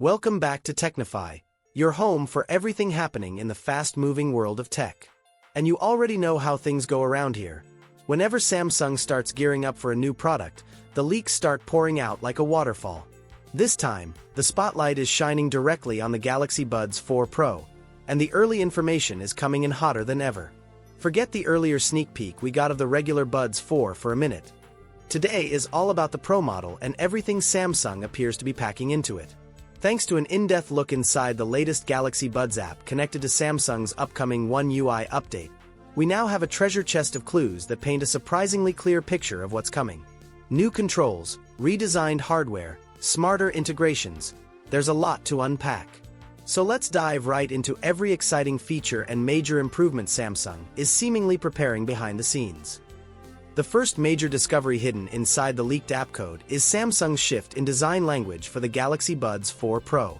Welcome back to Technify, your home for everything happening in the fast-moving world of tech. And you already know how things go around here. Whenever Samsung starts gearing up for a new product, the leaks start pouring out like a waterfall. This time, the spotlight is shining directly on the Galaxy Buds 4 Pro, and the early information is coming in hotter than ever. Forget the earlier sneak peek we got of the regular Buds 4 for a minute. Today is all about the Pro model and everything Samsung appears to be packing into it. Thanks to an in-depth look inside the latest Galaxy Buds app connected to Samsung's upcoming One UI update, we now have a treasure chest of clues that paint a surprisingly clear picture of what's coming. New controls, redesigned hardware, smarter integrations. There's a lot to unpack. So let's dive right into every exciting feature and major improvement Samsung is seemingly preparing behind the scenes. The first major discovery hidden inside the leaked app code is Samsung's shift in design language for the Galaxy Buds 4 Pro.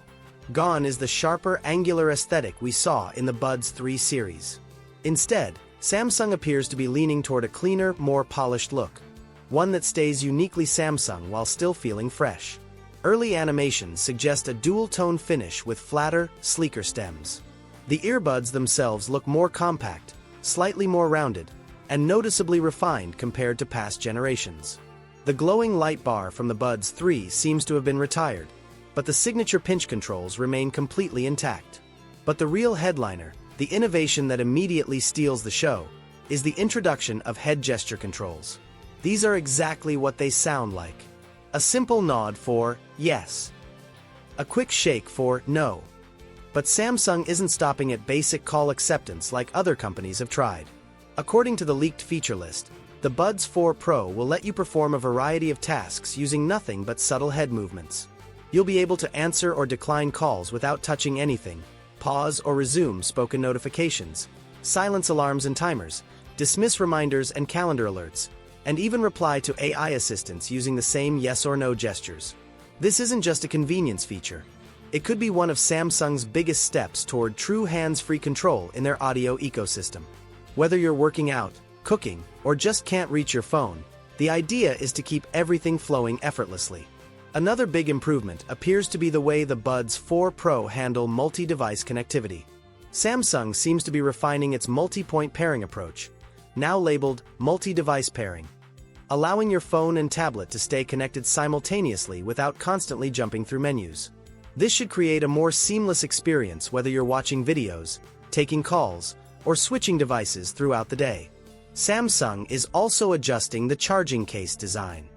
Gone is the sharper, angular aesthetic we saw in the Buds 3 series. Instead, Samsung appears to be leaning toward a cleaner, more polished look. One that stays uniquely Samsung while still feeling fresh. Early animations suggest a dual-tone finish with flatter, sleeker stems. The earbuds themselves look more compact, slightly more rounded, and noticeably refined compared to past generations. The glowing light bar from the Buds 3 seems to have been retired, but the signature pinch controls remain completely intact. But the real headliner, the innovation that immediately steals the show, is the introduction of head gesture controls. These are exactly what they sound like. A simple nod for yes. A quick shake for no. But Samsung isn't stopping at basic call acceptance like other companies have tried. According to the leaked feature list, the Buds 4 Pro will let you perform a variety of tasks using nothing but subtle head movements. You'll be able to answer or decline calls without touching anything, pause or resume spoken notifications, silence alarms and timers, dismiss reminders and calendar alerts, and even reply to AI assistants using the same yes or no gestures. This isn't just a convenience feature. It could be one of Samsung's biggest steps toward true hands-free control in their audio ecosystem. Whether you're working out, cooking, or just can't reach your phone, the idea is to keep everything flowing effortlessly. Another big improvement appears to be the way the Buds 4 Pro handle multi-device connectivity. Samsung seems to be refining its multi-point pairing approach, now labeled multi-device pairing, allowing your phone and tablet to stay connected simultaneously without constantly jumping through menus. This should create a more seamless experience whether you're watching videos, taking calls, or switching devices throughout the day. Samsung is also adjusting the charging case design.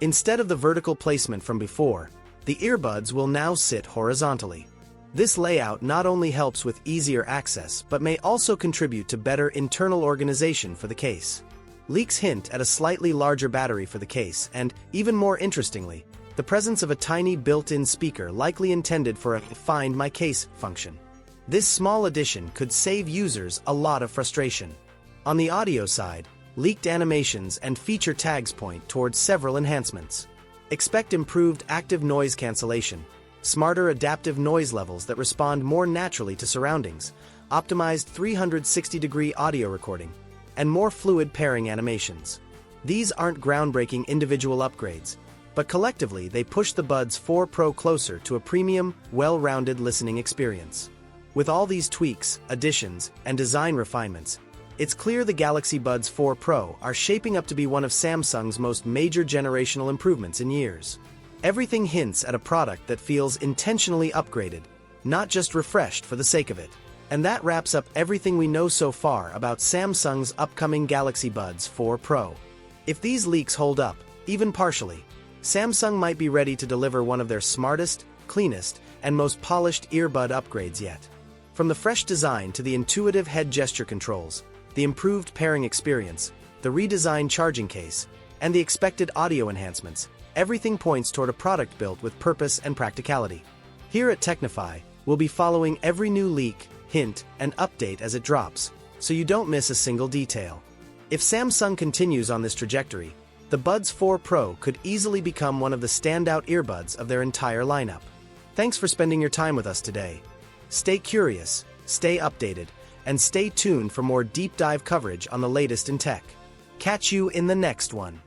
Instead of the vertical placement from before, the earbuds will now sit horizontally. This layout not only helps with easier access but may also contribute to better internal organization for the case. Leaks hint at a slightly larger battery for the case and, even more interestingly, the presence of a tiny built-in speaker likely intended for a Find My Case function. This small addition could save users a lot of frustration. On the audio side, leaked animations and feature tags point towards several enhancements. Expect improved active noise cancellation, smarter adaptive noise levels that respond more naturally to surroundings, optimized 360-degree audio recording, and more fluid pairing animations. These aren't groundbreaking individual upgrades, but collectively they push the Buds 4 Pro closer to a premium, well-rounded listening experience. With all these tweaks, additions, and design refinements, it's clear the Galaxy Buds 4 Pro are shaping up to be one of Samsung's most major generational improvements in years. Everything hints at a product that feels intentionally upgraded, not just refreshed for the sake of it. And that wraps up everything we know so far about Samsung's upcoming Galaxy Buds 4 Pro. If these leaks hold up, even partially, Samsung might be ready to deliver one of their smartest, cleanest, and most polished earbud upgrades yet. From the fresh design to the intuitive head gesture controls, the improved pairing experience, the redesigned charging case, and the expected audio enhancements, everything points toward a product built with purpose and practicality. Here at Technify, we'll be following every new leak, hint, and update as it drops, so you don't miss a single detail. If Samsung continues on this trajectory, the Buds 4 Pro could easily become one of the standout earbuds of their entire lineup. Thanks for spending your time with us today. Stay curious, stay updated, and stay tuned for more deep dive coverage on the latest in tech. Catch you in the next one.